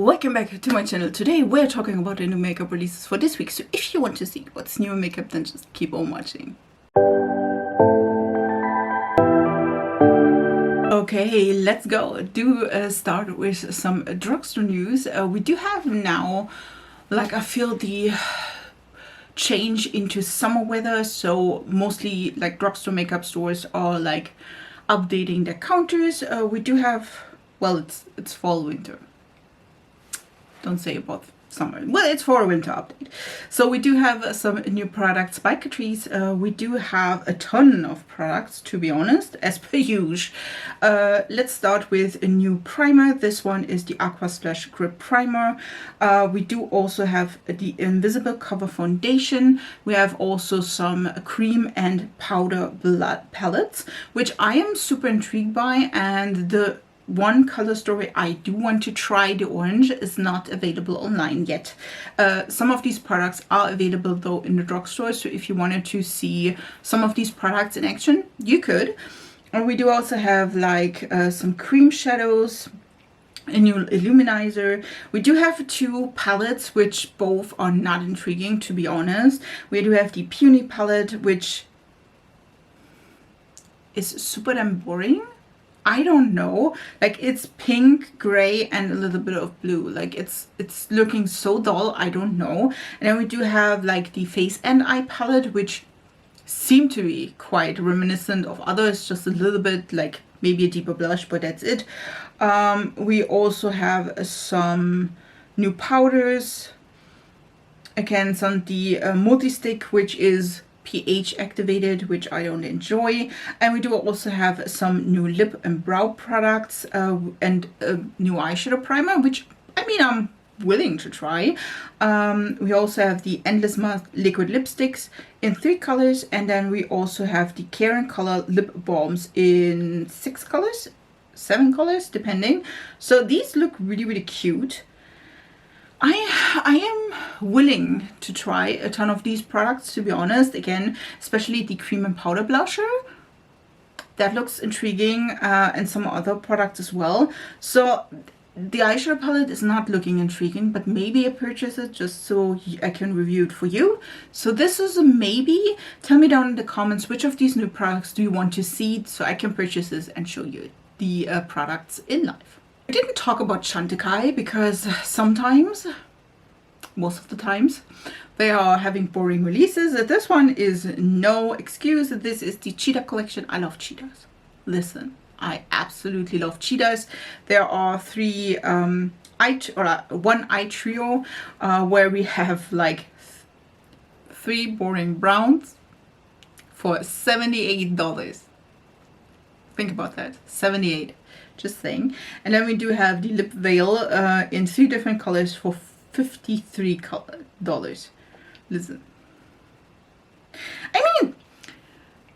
Welcome back to my channel. Today we're talking about the new makeup releases for this week, so if you want to see what's new in makeup, then just keep on watching. Okay, let's go. Start with some drugstore news. We do have now, like, I feel the change into summer weather, so mostly like drugstore makeup stores are like updating their counters. We do have, well, it's fall winter. Don't say about summer. Well, it's for a winter update. So we do have some new products by Catrice. We do have a ton of products, to be honest, as per usual. Let's start with a new primer. This one is the Aqua Splash Grip Primer. We do also have the Invisible Cover Foundation. We have also some cream and powder blood palettes, which I am super intrigued by, and the one color story I do want to try, the orange, is not available online yet. Some of these products are available though in the drugstore, so if you wanted to see some of these products in action, you could. And we do also have like some cream shadows, a new illuminizer. We do have two palettes which both are not intriguing, to be honest. We do have the Peony palette, which is super damn boring. I don't know, like it's pink, gray, and a little bit of blue. Like it's looking so dull, I don't know. And then we do have like the Face and Eye palette, which seem to be quite reminiscent of others, just a little bit like maybe a deeper blush, but that's it. We also have some new powders. Again, the multi-stick, which is pH activated, which I don't enjoy. And we do also have some new lip and brow products and a new eyeshadow primer, which I mean I'm willing to try. We also have the Endless Mask liquid lipsticks in 3 colors, and then we also have the Care and Color lip balms in 6 colors, 7 colors depending. So these look really cute. I am willing to try a ton of these products, to be honest. Again, especially the cream and powder blusher. That looks intriguing, and some other products as well. So the eyeshadow palette is not looking intriguing, but maybe I purchase it just so I can review it for you. So this is a maybe. Tell me down in the comments which of these new products do you want to see so I can purchase this and show you the products in life. I didn't talk about Chantecaille because sometimes, most of the times, they are having boring releases. This one is no excuse. This is the Cheetah collection. I love cheetahs. Listen, I absolutely love cheetahs. There are one eye trio where we have like 3 boring browns for $78. Think about that, $78. Just saying. And then we do have the lip veil in 3 different colors for $53. Listen, I mean,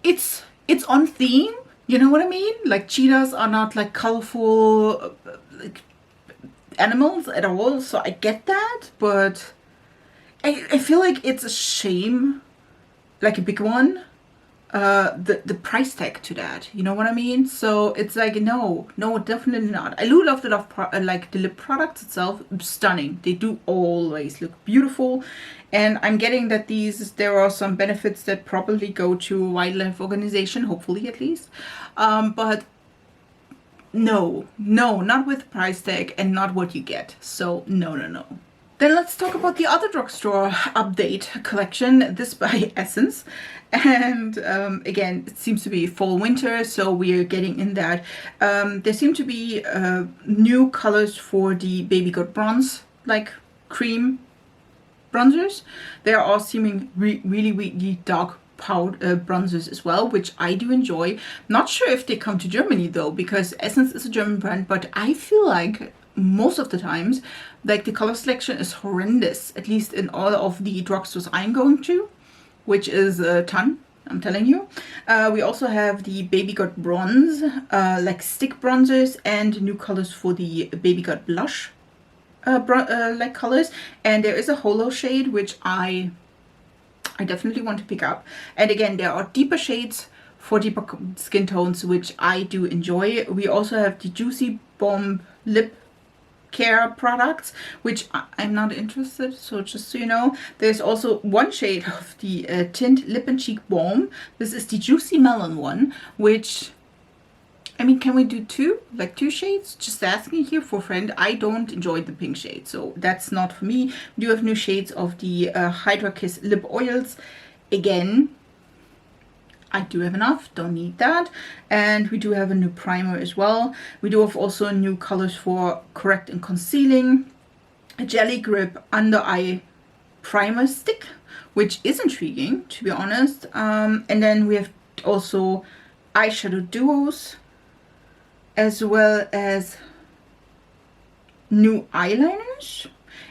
it's on theme, you know what I mean? Like cheetahs are not like colorful like animals at all, so I get that, but I feel like it's a shame, like a big one, the price tag to that, you know what I mean? So it's like no, definitely not. I do love like the lip products itself, stunning. They do always look beautiful, and I'm getting that there are some benefits that probably go to a wildlife organization, hopefully at least, but no, not with price tag and not what you get. So no. Then let's talk about the other drugstore update collection, this by Essence. And again, it seems to be fall winter, so we are getting in that. There seem to be new colors for the Baby Got Bronze, like cream bronzers. They are all seeming really dark powder bronzers as well, which I do enjoy. Not sure if they come to Germany though, because Essence is a German brand, but I feel like most of the times, like the color selection is horrendous, at least in all of the drugstores I'm going to, which is a ton, I'm telling you. We also have the Baby Got Bronze, like stick bronzers, and new colors for the Baby Got Blush like colors. And there is a holo shade which I definitely want to pick up. And again, there are deeper shades for deeper skin tones, which I do enjoy. We also have the Juicy Bomb Lip care products, which I'm not interested, so just so you know. There's also one shade of the Tint Lip and Cheek Balm. This is the Juicy Melon one, which, I mean, can we do two? Like 2 shades? Just asking here for a friend. I don't enjoy the pink shade, so that's not for me. We do have new shades of the Hydra Kiss lip oils. Again, I do have enough, don't need that. And we do have a new primer as well. We do have also new colors for correct and concealing. A Jelly Grip Under Eye Primer Stick, which is intriguing, to be honest. And then we have also eyeshadow duos, as well as new eyeliners.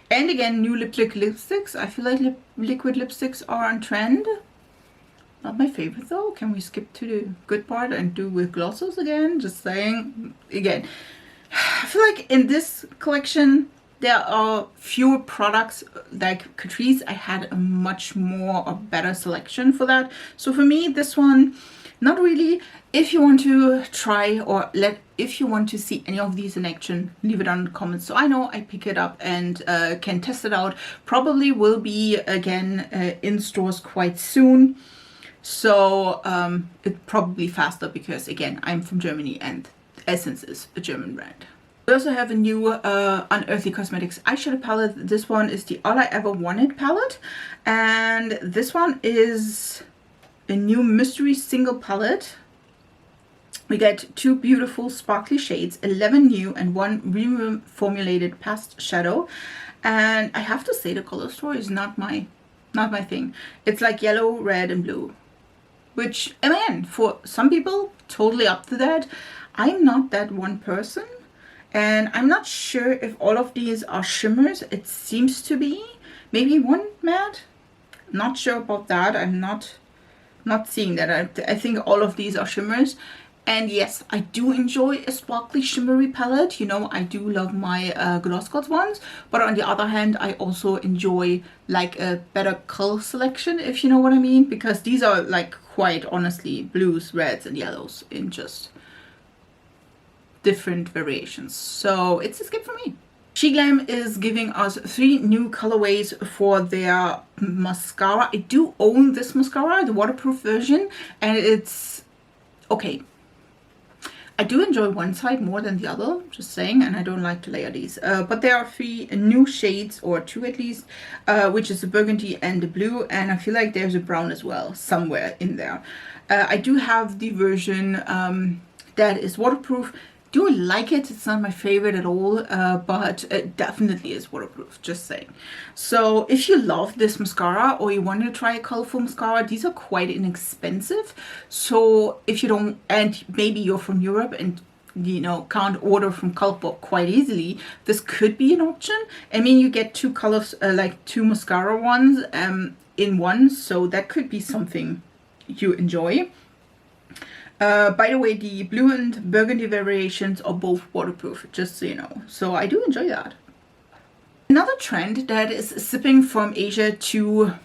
And again, new liquid lipsticks. I feel like liquid lipsticks are on trend. Not my favorite though. Can we skip to the good part and do with glosses again? Just saying. Again, I feel like in this collection there are fewer products. Like Catrice, I had a much more or better selection for that. So for me, this one, not really. If you want to try or if you want to see any of these in action, leave it on the comments so I know I pick it up and can test it out. Probably will be again in stores quite soon. So it's probably faster because again, I'm from Germany and Essence is a German brand. We also have a new Unearthly Cosmetics eyeshadow palette. This one is the All I Ever Wanted palette, and this one is a new mystery single palette. We get 2 beautiful sparkly shades, 11 new and 1 reformulated past shadow. And I have to say the color story is not my thing. It's like yellow, red and blue, which, again, for some people, totally up to that. I'm not that one person, and I'm not sure if all of these are shimmers. It seems to be. Maybe one matte. Not sure about that. I'm not seeing that. I think all of these are shimmers. And yes, I do enjoy a sparkly shimmery palette. You know, I do love my Gloss ones. But on the other hand, I also enjoy like a better color selection, if you know what I mean. Because these are like quite honestly blues, reds and yellows in just different variations. So it's a skip for me. Sheglam is giving us 3 new colorways for their mascara. I do own this mascara, the waterproof version, and it's okay. I do enjoy one side more than the other, just saying, and I don't like to layer these. But there are 3 new shades, or 2 at least, which is the burgundy and the blue, and I feel like there's a brown as well, somewhere in there. I do have the version that is waterproof. Do like it. It's not my favorite at all, but it definitely is waterproof, just saying. So if you love this mascara or you want to try a colorful mascara, these are quite inexpensive. So if you don't, and maybe you're from Europe and you know can't order from Colourpop quite easily, this could be an option. I mean, you get 2 colors, like 2 mascara ones in one, so that could be something you enjoy. By the way, the blue and burgundy variations are both waterproof, just so you know. So I do enjoy that. Another trend that is zipping from Asia to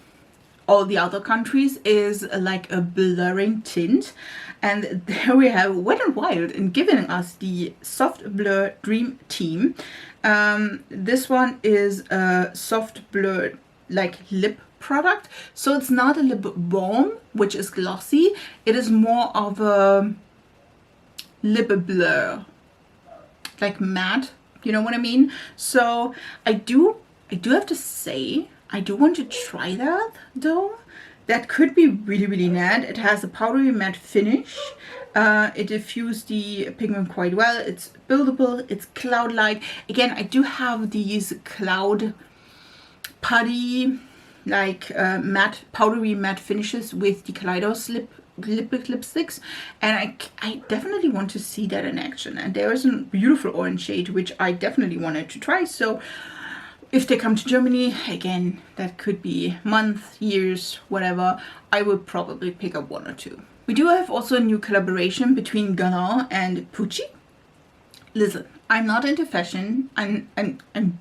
all the other countries is like a blurring tint. And there we have Wet n Wild in giving us the Soft Blur Dream Team. This one is a soft blur like lip product, so it's not a lip balm which is glossy. It is more of a lip blur, like matte, you know what I mean. So I do have to say I do want to try that though. That could be really matte. It has a powdery matte finish. It diffused the pigment quite well. It's buildable, it's cloud-like. Again, I do have these cloud putty like matte, powdery matte finishes with the Kaleidos lipsticks, and I definitely want to see that in action. And there is a beautiful orange shade which I definitely wanted to try. So if they come to Germany, again, that could be months, years, whatever, I would probably pick up 1 or 2. We do have also a new collaboration between Guerlain and Pucci. Listen, I'm not into fashion. I'm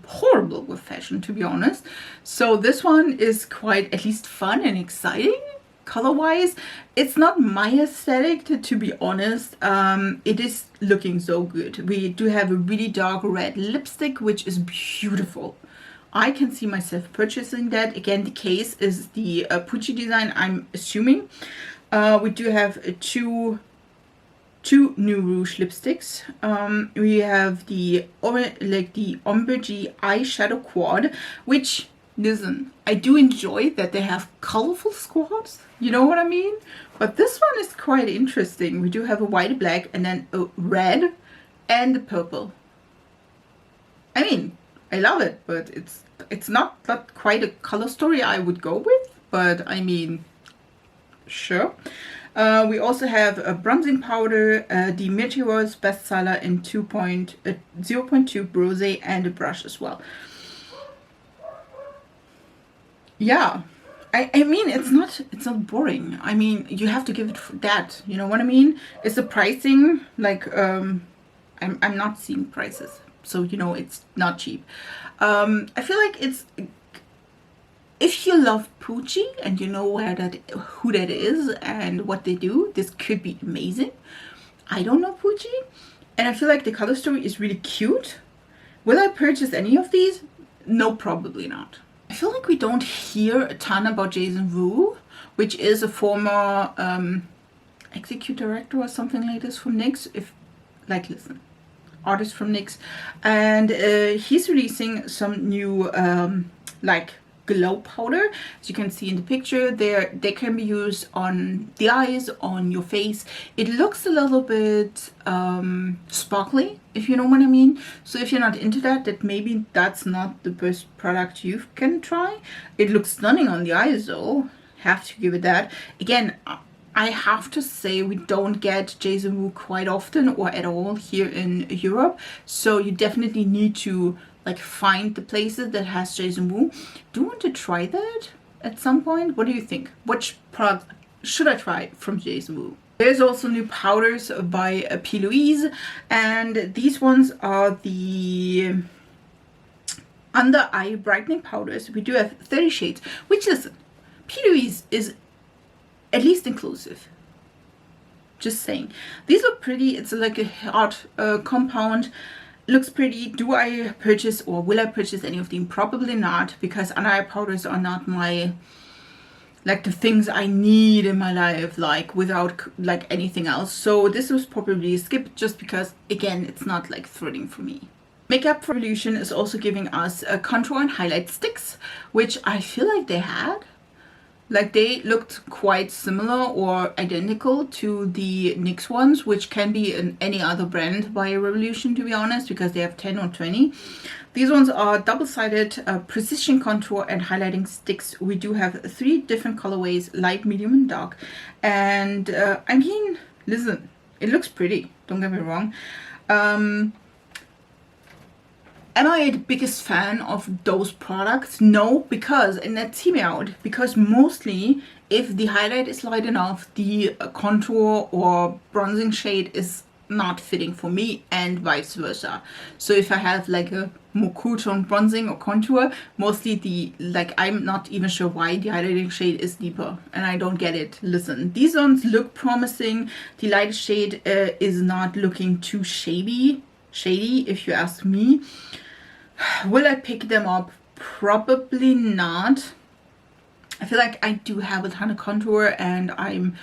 horrible with fashion, to be honest. So this one is quite at least fun and exciting. color-wise. It's not my aesthetic, to be honest. It is looking so good. We do have a really dark red lipstick, which is beautiful. I can see myself purchasing that. Again, the case is the Pucci design, I'm assuming. We do have two new rouge lipsticks. We have the Ombre eyeshadow quad, which, listen, I do enjoy that they have colorful squads, you know what I mean? But this one is quite interesting. We do have a white, black, and then a red and a purple. I mean, I love it, but it's not quite a color story I would go with, but I mean, sure. We also have a bronzing powder, the Meteor's bestseller in 0.2 Brose, and a brush as well. Yeah, I mean, it's not boring. I mean, you have to give it that, you know what I mean? Is the pricing like I'm not seeing prices, so you know it's not cheap. I feel like it's, if you love Pucci and you know who that is and what they do, this could be amazing. I don't know Pucci, and I feel like the color story is really cute. Will I purchase any of these? No, probably not. I feel like we don't hear a ton about Jason Wu, which is a former executive director or something like this from NYX. Listen, artist from NYX, and he's releasing some new glow powder. As you can see in the picture, they can be used on the eyes, on your face. It looks a little bit sparkly, if you know what I mean. So if you're not into that maybe that's not the best product you can try. It looks stunning on the eyes though, have to give it that. Again, I have to say we don't get Jason Wu quite often or at all here in Europe, so you definitely need to find the places that has Jason Wu. Do you want to try that at some point? What do you think? Which product should I try from Jason Wu? There's also new powders by P. Louise, and these ones are the under eye brightening powders. We do have 30 shades, which, listen, P. Louise is at least inclusive. Just saying. These look pretty. It's like a hard compound. Looks pretty. Do I purchase or will I purchase any of them? Probably not, because under eye powders are not my the things I need in my life, without anything else. So this was probably a skip, just because again it's not thrilling for me. Makeup Revolution is also giving us a contour and highlight sticks, which I feel like they had. They looked quite similar or identical to the NYX ones, which can be in any other brand by Revolution, to be honest, because they have 10 or 20. These ones are double-sided precision contour and highlighting sticks. We do have 3 different colorways, light, medium, and dark. And I mean, listen, it looks pretty, don't get me wrong. Am I the biggest fan of those products? No, because, and let's hear me out, because mostly if the highlight is light enough, the contour or bronzing shade is not fitting for me, and vice versa. So if I have a more cool tone bronzing or contour, mostly the I'm not even sure why the highlighting shade is deeper, and I don't get it. Listen, these ones look promising. The lighter shade is not looking too shady if you ask me. Will I pick them up? Probably not. I feel like I do have a ton of contour and I'm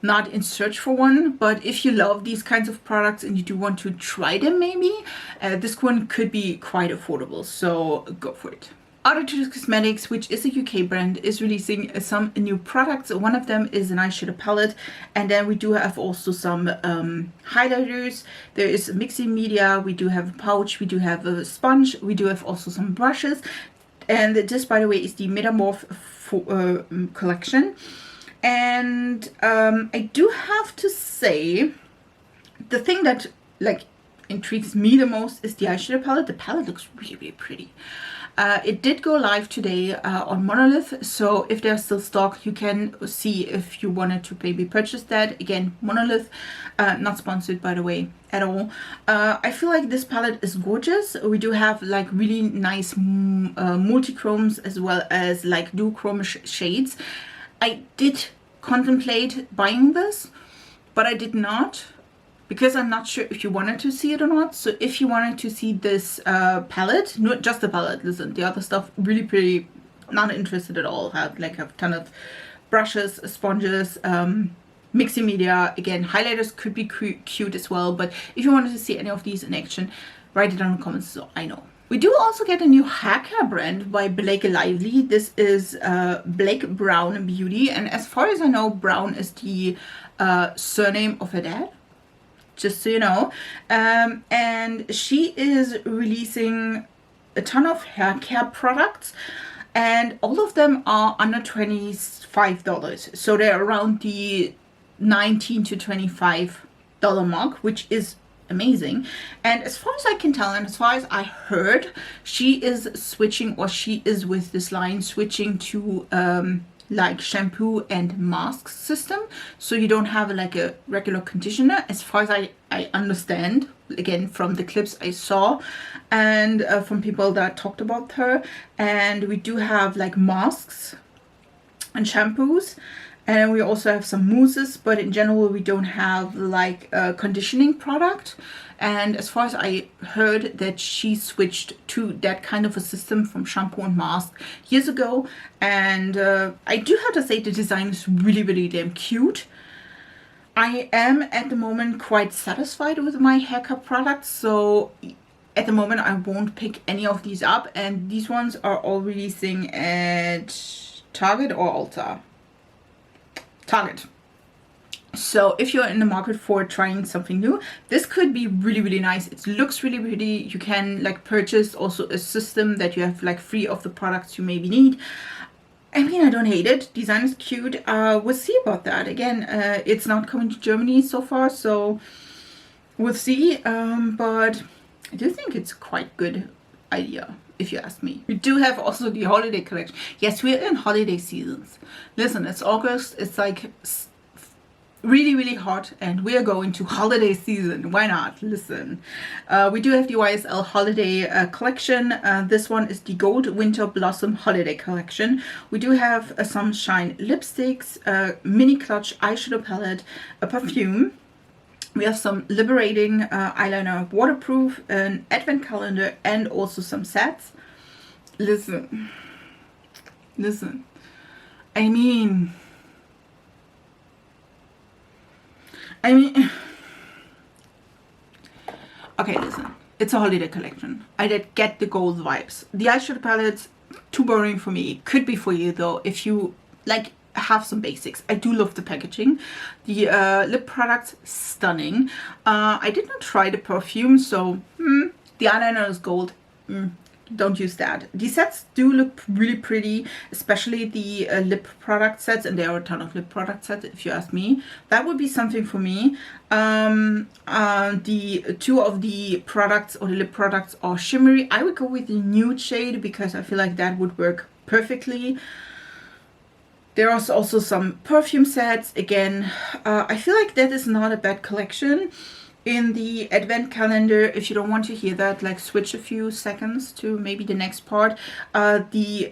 not in search for one, but if you love these kinds of products and you do want to try them, maybe this one could be quite affordable, so go for it. Catrice Cosmetics, which is a UK brand, is releasing some new products. One of them is an eyeshadow palette, and then we do have also some highlighters. There is mixing media, we do have a pouch, we do have a sponge, we do have also some brushes, and this, by the way, is the Metamorph collection. And I do have to say, the thing that intrigues me the most is the eyeshadow palette. The palette looks really, really pretty. It did go live today on Monolith, so if there's still stock, you can see if you wanted to maybe purchase that. Again, Monolith, not sponsored by the way at all. I feel like this palette is gorgeous. We do have really nice multi-chromes as well as duochrome shades. I did contemplate buying this, but I did not, because I'm not sure if you wanted to see it or not. So if you wanted to see this palette, not just the palette, listen, the other stuff really pretty, not interested at all. Have like a ton of brushes, sponges, mixing media. Again, highlighters could be cute as well, but if you wanted to see any of these in action, write it down in the comments so I know. We do also get a new hair care brand by Blake Lively. This is Blake Brown Beauty, and as far as I know, Brown is the surname of her dad, just so you know. And she is releasing a ton of hair care products, and all of them are under $25. So they're around the $19 to $25 mark, which is amazing. And as far as I can tell, and as far as I heard, she is switching, or she is with this line switching to like shampoo and mask system, so you don't have like a regular conditioner, as far as I understand, again from the clips I saw and from people that talked about her. And we do have like masks and shampoos, and we also have some mousses, but in general we don't have like a conditioning product. And as far as I heard, that she switched to that kind of a system from shampoo and mask years ago. And I do have to say the design is really, really damn cute. I am at the moment quite satisfied with my haircut products, so at the moment I won't pick any of these up. And these ones are all releasing at Target or Ulta. Target. So if you're in the market for trying something new, this could be really, really nice. It looks really pretty. You can like purchase also a system that you have like free of the products you maybe need. I mean, I don't hate it. Design is cute. We'll see about that. Again, it's not coming to Germany so far, so we'll see. But I do think it's quite good idea, if you ask me. We do have also the holiday collection. Yes, we're in holiday seasons. Listen, it's August. It's like really, really hot, and we are going to holiday season. Why not? Listen, we do have the YSL holiday collection. This one is the Gold Winter Blossom holiday collection. We do have a Sunshine lipsticks, a mini clutch eyeshadow palette, a perfume. We have some liberating eyeliner, waterproof, an advent calendar, and also some sets. Listen, I mean, okay, listen, it's a holiday collection. I did get the gold vibes. The eyeshadow palettes, too boring for me. Could be for you though, if you like have some basics. I do love the packaging. The lip products, stunning. I did not try the perfume, so the eyeliner is gold. Don't use that. These sets do look really pretty, especially the lip product sets, and there are a ton of lip product sets if you ask me. That would be something for me. The two of the products, or the lip products, are shimmery. I would go with the nude shade because I feel like that would work perfectly. There are also some perfume sets. Again, I feel like that is not a bad collection. In the advent calendar, if you don't want to hear that, like switch a few seconds to maybe the next part. The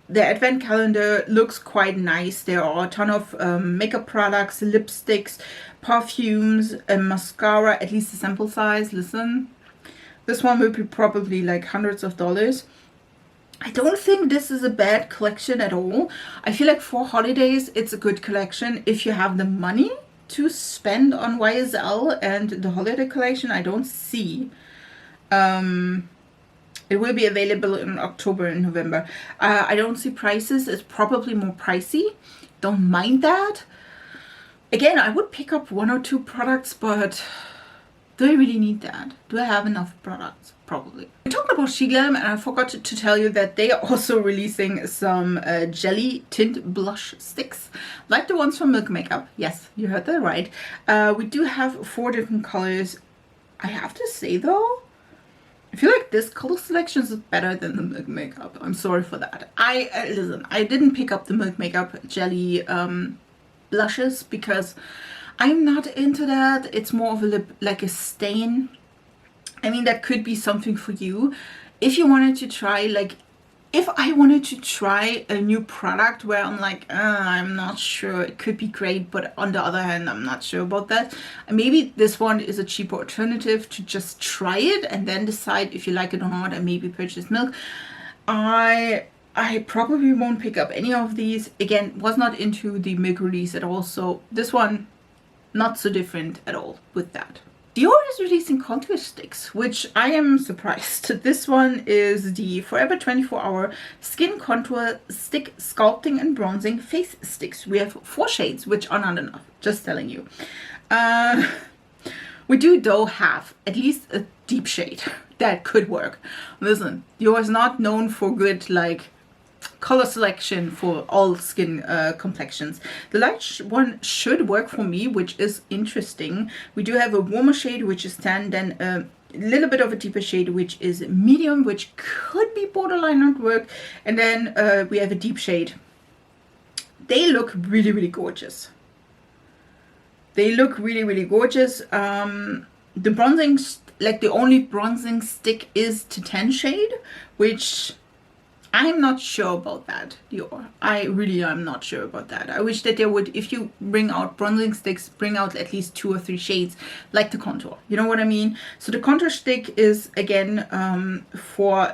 advent calendar looks quite nice. There are a ton of makeup products, lipsticks, perfumes, a mascara, at least the sample size. Listen, this one will be probably like hundreds of dollars. I don't think this is a bad collection at all. I feel like for holidays, it's a good collection if you have the money to spend on YSL and the holiday collection. I don't see. It will be available in October and November. I don't see prices. It's probably more pricey. Don't mind that. Again, I would pick up 1 or 2 products, but do I really need that? Do I have enough products? Probably. We talked about Sheglam, and I forgot to tell you that they are also releasing some jelly tint blush sticks, like the ones from Milk Makeup. Yes, you heard that right. We do have 4 different colors. I have to say though, I feel like this color selection is better than the Milk Makeup. I'm sorry for that. Listen, I didn't pick up the Milk Makeup jelly blushes because I'm not into that. It's more of a lip, like a stain. I mean, that could be something for you if you wanted to try like if I wanted to try a new product where I'm like, I'm not sure, it could be great, but on the other hand, I'm not sure about that. Maybe this one is a cheaper alternative to just try it and then decide if you like it or not, and maybe purchase Milk. I probably won't pick up any of these. Again, was not into the Milk release at all, so this one, not so different at all with that. Dior is releasing contour sticks, which I am surprised. This one is the Forever 24-Hour Skin Contour Stick Sculpting and Bronzing Face Sticks. We have 4 shades, which are not enough, just telling you. We do, though, have at least a deep shade that could work. Listen, Dior is not known for good, like, color selection for all skin complexions. The light one should work for me, which is interesting. We do have a warmer shade, which is tan, then a little bit of a deeper shade, which is medium, which could be borderline not work, and then we have a deep shade. They look really, really gorgeous. They look really, really gorgeous. The bronzing, like the only bronzing stick is to 10 shade, which I'm not sure about that, Dior. I really am not sure about that. I wish that they would, if you bring out bronzing sticks, bring out at least 2 or 3 shades, like the contour. You know what I mean? So the contour stick is, again,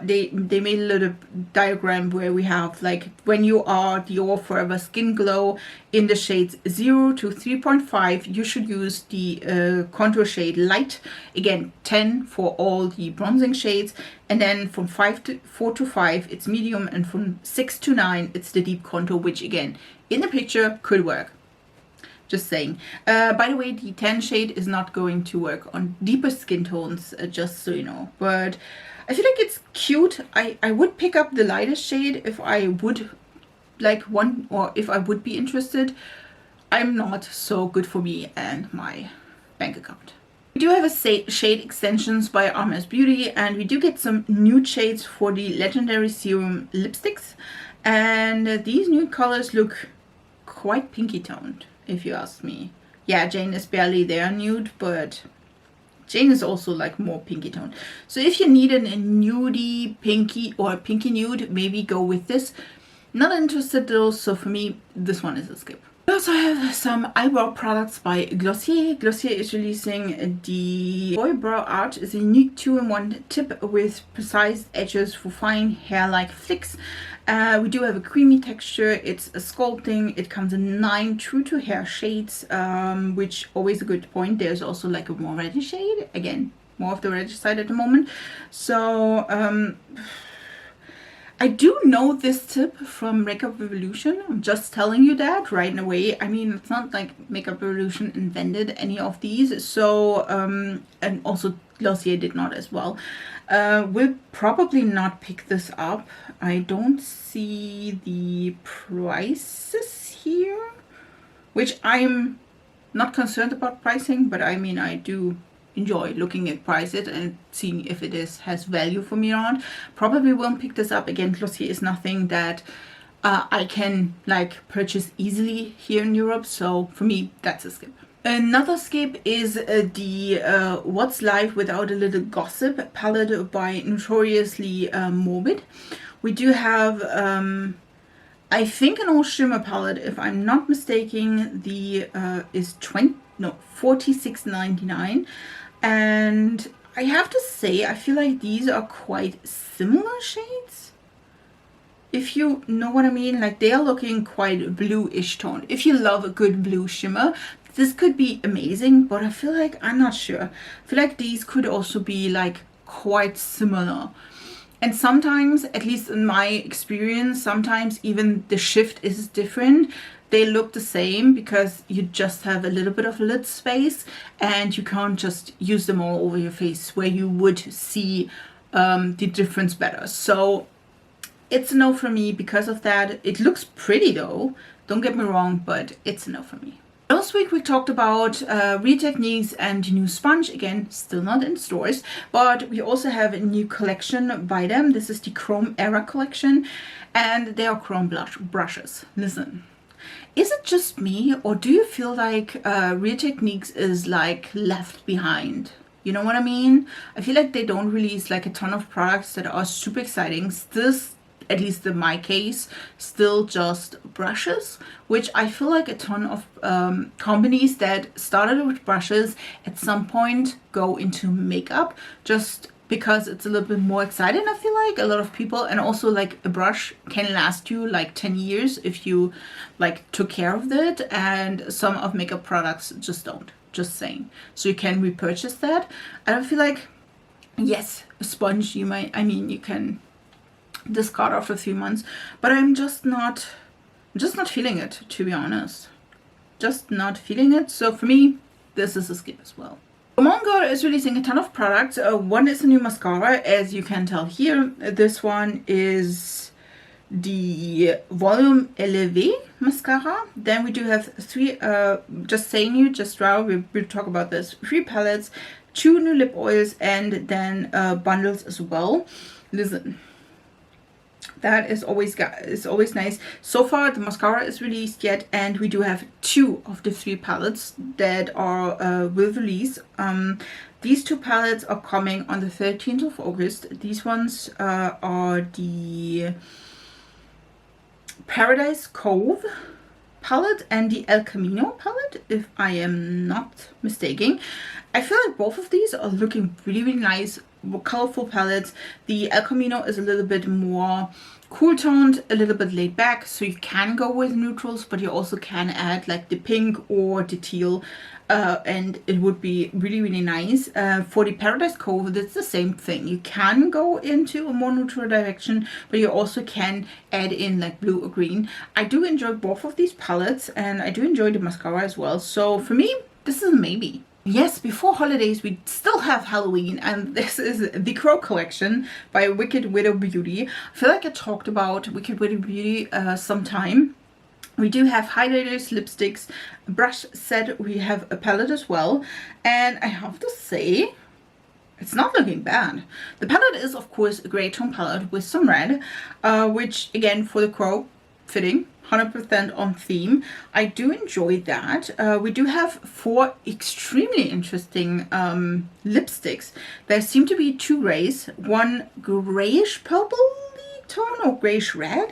they made a little diagram where we have, like, when you are Dior Forever Skin Glow in the shades 0 to 3.5, you should use the contour shade light. Again, 10 for all the bronzing shades. And then from 4 to 5, it's medium. And from 6 to 9, it's the deep contour, which again, in the picture, could work. Just saying. By the way, the 10 shade is not going to work on deeper skin tones, just so you know. But I feel like it's cute. I would pick up the lighter shade if I would like one, or if I would be interested. I'm not, so good for me and my bank account. We do have a shade extensions by Armors Beauty, and we do get some nude shades for the Legendary Serum lipsticks. And these nude colors look quite pinky toned, if you ask me. Yeah, Jane is barely there nude, but Jane is also like more pinky toned. So if you need a nudie pinky or pinky nude, maybe go with this. Not interested though, so for me, this one is a skip. We also have some eyebrow products by Glossier. Glossier is releasing the Boy Brow Art. It's a unique 2-in-1 tip with precise edges for fine hair-like flicks. We do have a creamy texture. It's a sculpting. It comes in 9 true to hair shades, which always a good point. There's also like a more reddish shade. Again, more of the reddish side at the moment. So I do know this tip from Makeup Revolution. I'm just telling you that right away. I mean, it's not like Makeup Revolution invented any of these. So, and also Glossier did not as well. We'll probably not pick this up. I don't see the prices here, which I'm not concerned about pricing, but I mean, I do enjoy looking at prices and seeing if it has value for me or not. Probably won't pick this up. Again, Glossier is nothing that I can like purchase easily here in Europe, so for me that's a skip. Another skip is the What's Life Without a Little Gossip palette by Notoriously Morbid. We do have I think an all shimmer palette, if I'm not mistaken. The is $46.99. And I have to say, I feel like these are quite similar shades. If you know what I mean, like they are looking quite bluish tone. If you love a good blue shimmer, this could be amazing, but I feel like, I'm not sure. I feel like these could also be like quite similar. And sometimes, at least in my experience, sometimes even the shift is different. They look the same because you just have a little bit of lid space and you can't just use them all over your face where you would see the difference better. So it's a no for me because of that. It looks pretty though, don't get me wrong, but it's a no for me. Last week we talked about Real Techniques and new sponge. Again, still not in stores, but we also have a new collection by them. This is the Chrome Era collection, and they are chrome brushes. Listen. Is it just me, or do you feel like Real Techniques is like left behind? You know what I mean? I feel like they don't release like a ton of products that are super exciting. at least in my case, still just brushes, which I feel like a ton of companies that started with brushes at some point go into makeup, just because it's a little bit more exciting. I feel like a lot of people, and also like a brush can last you like 10 years if you like took care of it, and some of makeup products just don't, just saying. So you can repurchase that. I don't feel like, yes, a sponge you might, I mean, you can discard after a few months, but I'm just not feeling it, to be honest. Just not feeling it. So for me, this is a skip as well. Girl is releasing a ton of products. One is a new mascara, as you can tell here. This one is the Volume Elevée mascara. Then we do have three, just saying you, just now, we'll talk about this. 3 palettes, 2 new lip oils, and then bundles as well. Listen, that is always nice. So far the mascara is released yet, and we do have 2 of the 3 palettes that are will release. These 2 palettes are coming on the 13th of August. These ones are the Paradise Cove palette and the El Camino palette, if I am not mistaken. I feel like both of these are looking really, really nice, colorful palettes. The El Camino is a little bit more cool toned, a little bit laid back, so you can go with neutrals, but you also can add like the pink or the teal, and it would be really, really nice. For the Paradise Cove, it's the same thing. You can go into a more neutral direction, but you also can add in like blue or green. I do enjoy both of these palettes, and I do enjoy the mascara as well. So for me, this is a maybe. Yes, before holidays we still have Halloween, and this is the Crow collection by Wicked Widow Beauty. I feel like I talked about Wicked Widow Beauty sometime. We do have highlighters, lipsticks, a brush set, we have a palette as well, and I have to say, it's not looking bad. The palette is of course a grey tone palette with some red, which again for the Crow, fitting. 100% on theme. I do enjoy that. We do have 4 extremely interesting lipsticks. There seem to be 2 grays, one grayish purple tone or grayish red.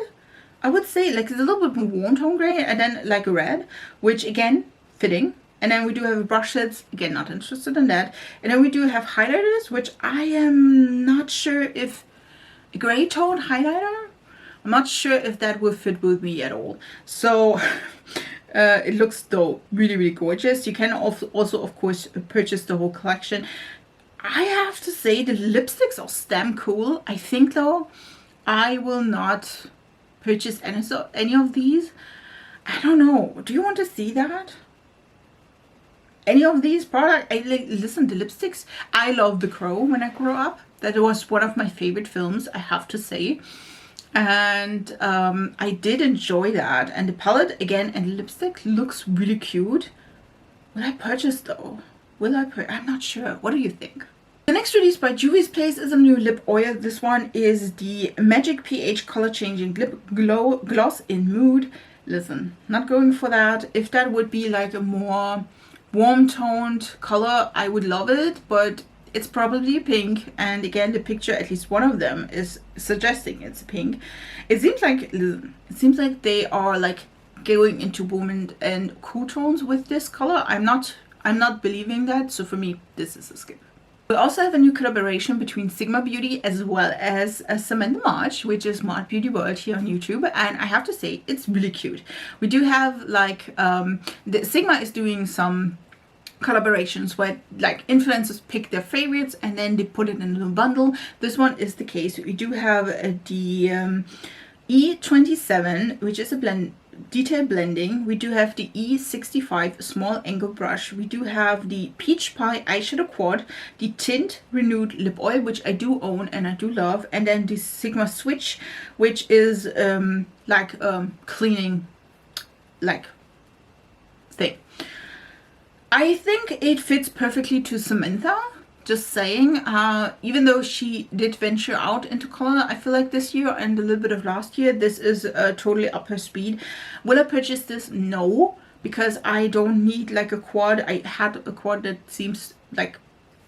I would say like it's a little bit more warm tone gray, and then like a red, which again fitting. And then we do have brush sets, again not interested in that. And then we do have highlighters, which I am not sure if a gray tone highlighter, I'm not sure if that will fit with me at all. So it looks though really, really gorgeous. You can also of course purchase the whole collection. I have to say the lipsticks are damn cool. I think though I will not purchase any of these. I don't know. Do you want to see that? Any of these products? Listen, the lipsticks. I loved The Crow when I grew up. That was one of my favorite films, I have to say. And I did enjoy that. And the palette again and the lipstick looks really cute. Will I purchase though? I'm not sure. What do you think? The next release by Juvia's Place is a new lip oil. This one is the Magic pH Color Changing Lip Gloss in Mood. Listen, not going for that. If that would be like a more warm toned color, I would love it, but it's probably pink, and again the picture, at least one of them, is suggesting it's pink. It seems like they are like going into warm and cool tones with this color. I'm not believing that, so for me this is a skip. We also have a new collaboration between Sigma Beauty as well as Samantha March, which is Smart Beauty World here on YouTube, and I have to say it's really cute. We do have like the Sigma is doing some collaborations where like influencers pick their favorites and then they put it in a little bundle. This one is the case. We do have the E27, which is a detail blending. We do have the E65 small angle brush. We do have the Peach Pie eyeshadow quad, the Tint renewed lip oil, which I do own and I do love, and then the Sigma Switch, which is like cleaning like thing. I think it fits perfectly to Samantha, just saying. Even though she did venture out into color, I feel like this year and a little bit of last year, this is totally up her speed. Will I purchase this? No, because I don't need like a quad. I had a quad that seems like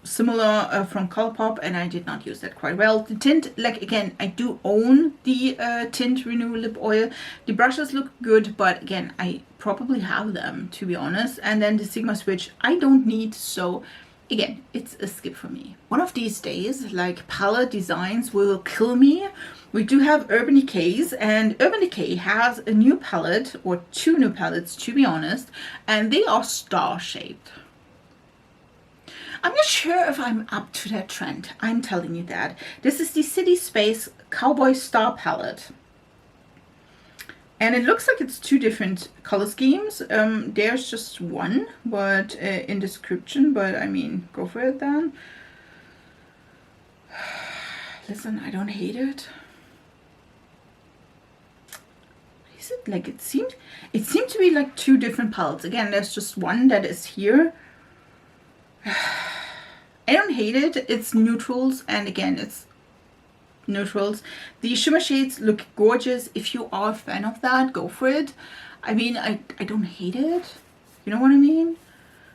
similar from Colourpop, and I did not use that quite well. The tint, like again, I do own the Tint Renew Lip Oil. The brushes look good, but again, I probably have them, to be honest. And then the Sigma Switch I don't need, so again, it's a skip for me. One of these days, like, palette designs will kill me. We do have Urban Decay's, and Urban Decay has a new palette, or two new palettes to be honest, and they are star shaped. I'm not sure if I'm up to that trend, I'm telling you that. This is the City Space Cowboy Star palette. And it looks like it's two different color schemes. There's just one, but in description, but I mean, go for it then. Listen, I don't hate it. Is it like, it seemed to be like two different palettes. Again, there's just one that is here. I don't hate it. It's neutrals, and again, it's neutrals. The shimmer shades look gorgeous. If you are a fan of that, go for it. I mean, I don't hate it, you know what I mean,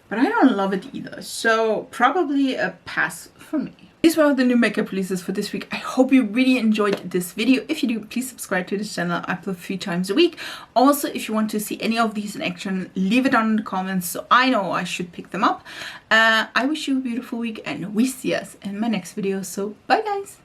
but I don't love it either, so probably a pass for me. These were the new makeup releases for this week. I hope you really enjoyed this video. If you do, please subscribe to this channel. I upload 3 times a week. Also, if you want to see any of these in action, leave it down in the comments so I know I should pick them up. I wish you a beautiful week, and we see us in my next video, so bye guys.